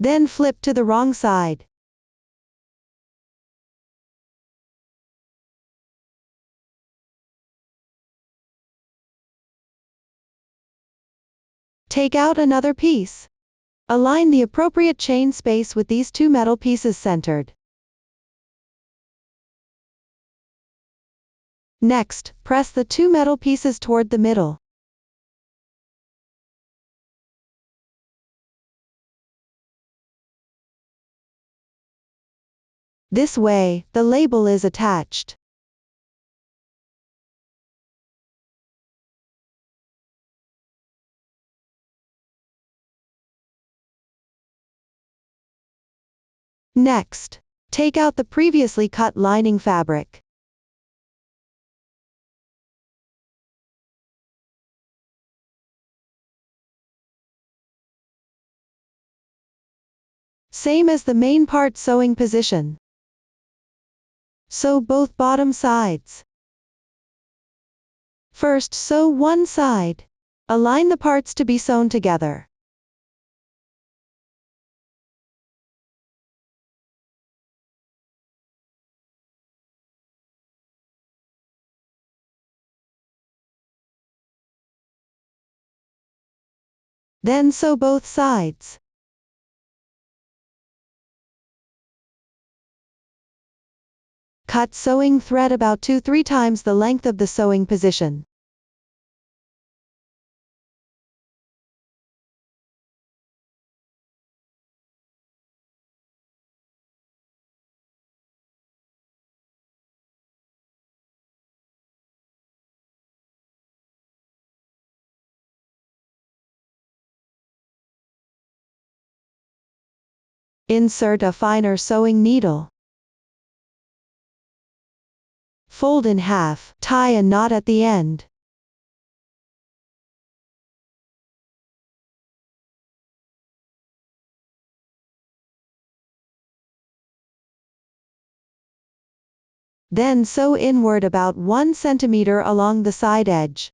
Then flip to the wrong side. Take out another piece. Align the appropriate chain space with these two metal pieces centered. Next, press the two metal pieces toward the middle. This way, the label is attached. Next, take out the previously cut lining fabric. Same as the main part sewing position. Sew both bottom sides. First sew one side. Align the parts to be sewn together. Then sew both sides. Cut sewing thread about 2-3 times the length of the sewing position. Insert a finer sewing needle. Fold in half, tie a knot at the end. Then sew inward about 1 centimeter along the side edge.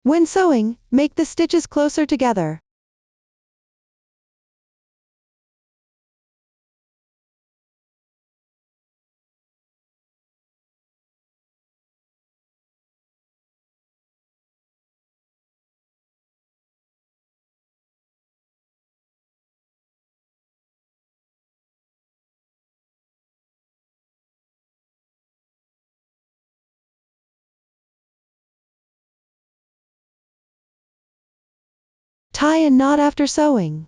When sewing, make the stitches closer together. Tie a knot after sewing.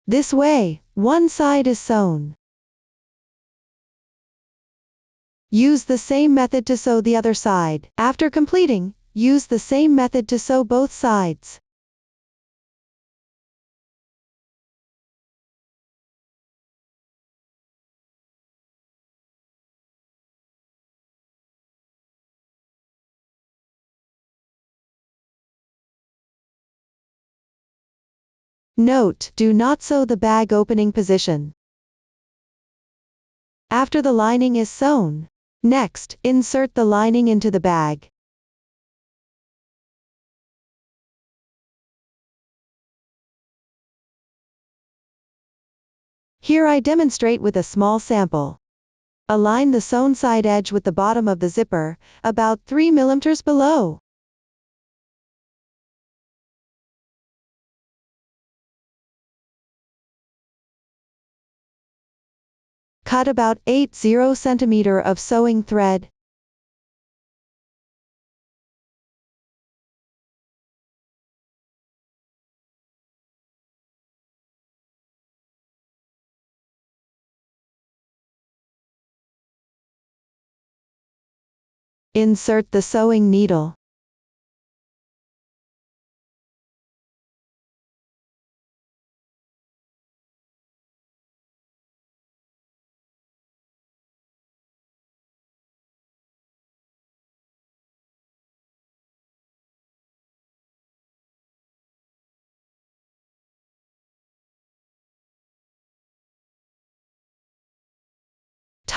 This way, one side is sewn. Use the same method to sew the other side. After completing, use the same method to sew both sides. Note: do not sew the bag opening position. After the lining is sewn. Next, insert the lining into the bag. Here I demonstrate with a small sample. Align the sewn side edge with the bottom of the zipper, about 3 mm below. Cut about 80 cm of sewing thread. Insert the sewing needle.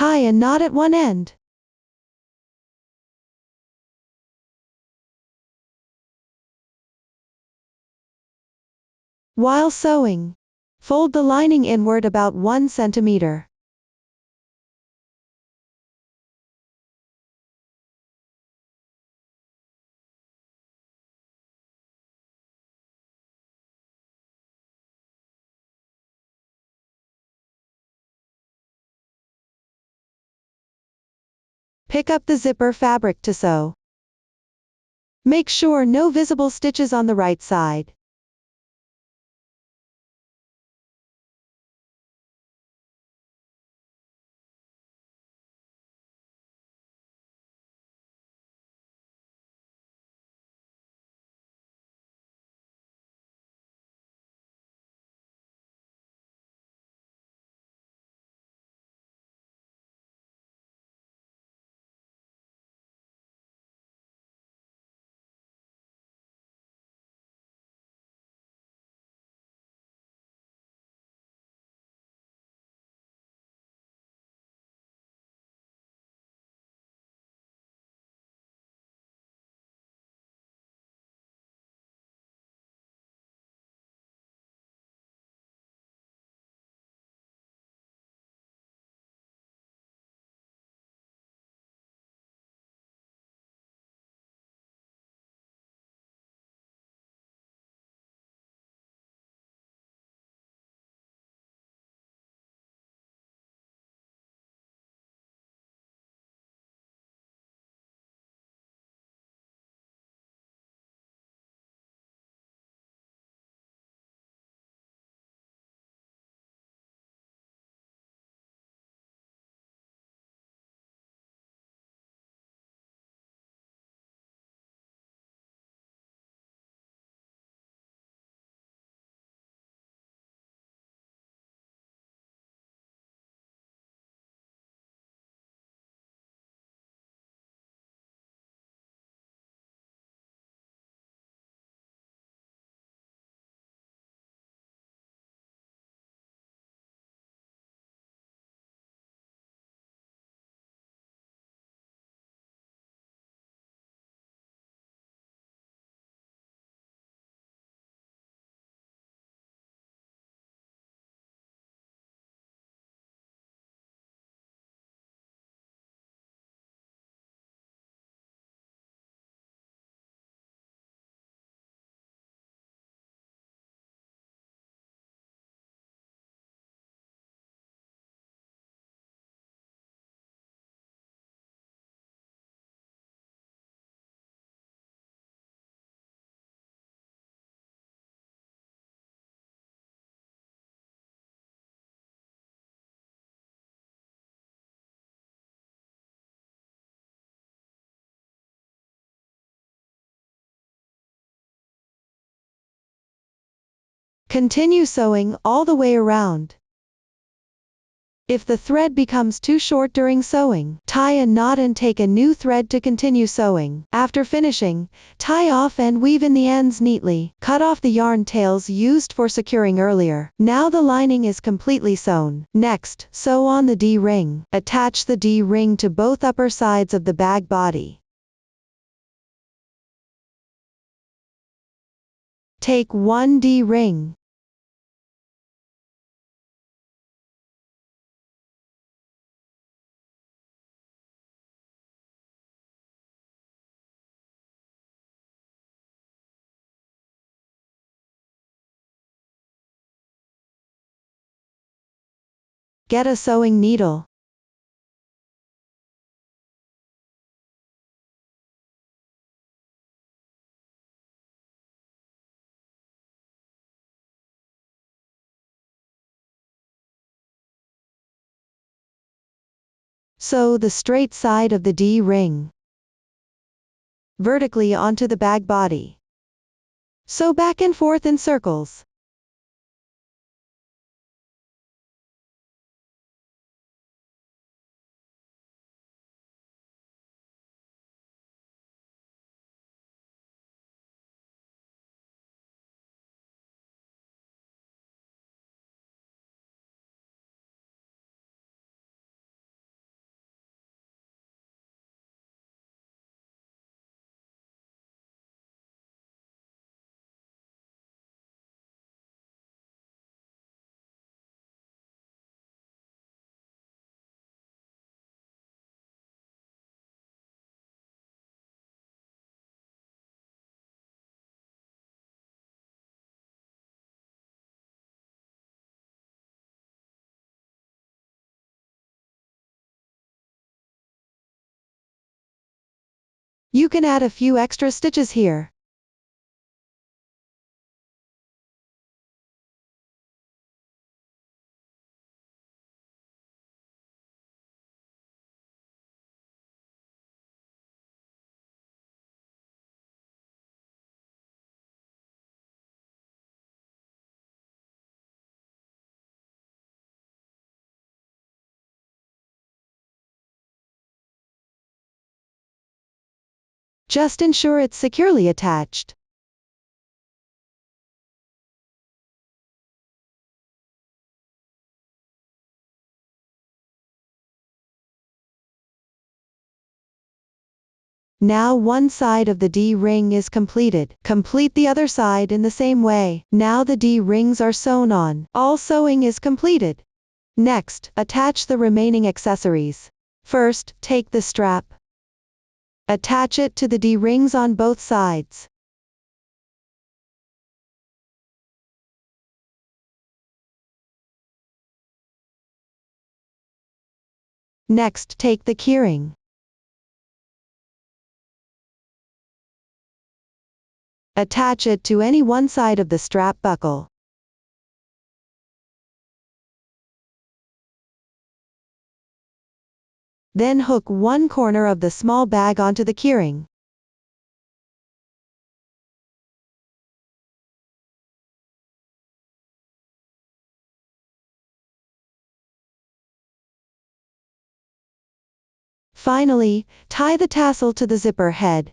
tie a knot at one end. While sewing, fold the lining inward about 1 centimeter. Pick up the zipper fabric to sew. Make sure no visible stitches on the right side. Continue sewing all the way around. If the thread becomes too short during sewing, tie a knot and take a new thread to continue sewing. After finishing, tie off and weave in the ends neatly. Cut off the yarn tails used for securing earlier. Now the lining is completely sewn. Next, sew on the D-ring. Attach the D-ring to both upper sides of the bag body. Take one D-ring. Get a sewing needle. Sew the straight side of the D-ring vertically onto the bag body. Sew back and forth in circles. You can add a few extra stitches here. Just ensure it's securely attached. Now one side of the D-ring is completed. Complete the other side in the same way. Now the D-rings are sewn on. All sewing is completed. Next, attach the remaining accessories. First, take the strap. Attach it to the D-rings on both sides. Next, take the keyring. Attach it to any one side of the strap buckle. Then hook one corner of the small bag onto the keyring. Finally, tie the tassel to the zipper head.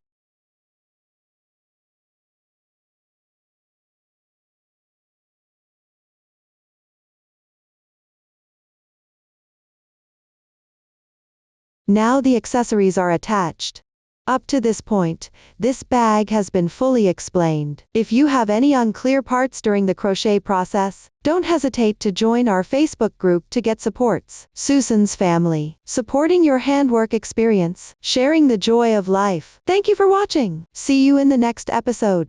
Now the accessories are attached. Up to this point, this bag has been fully explained. If you have any unclear parts during the crochet process, don't hesitate to join our Facebook group to get supports. Susan's Family, supporting your handwork experience, sharing the joy of life. Thank you for watching. See you in the next episode.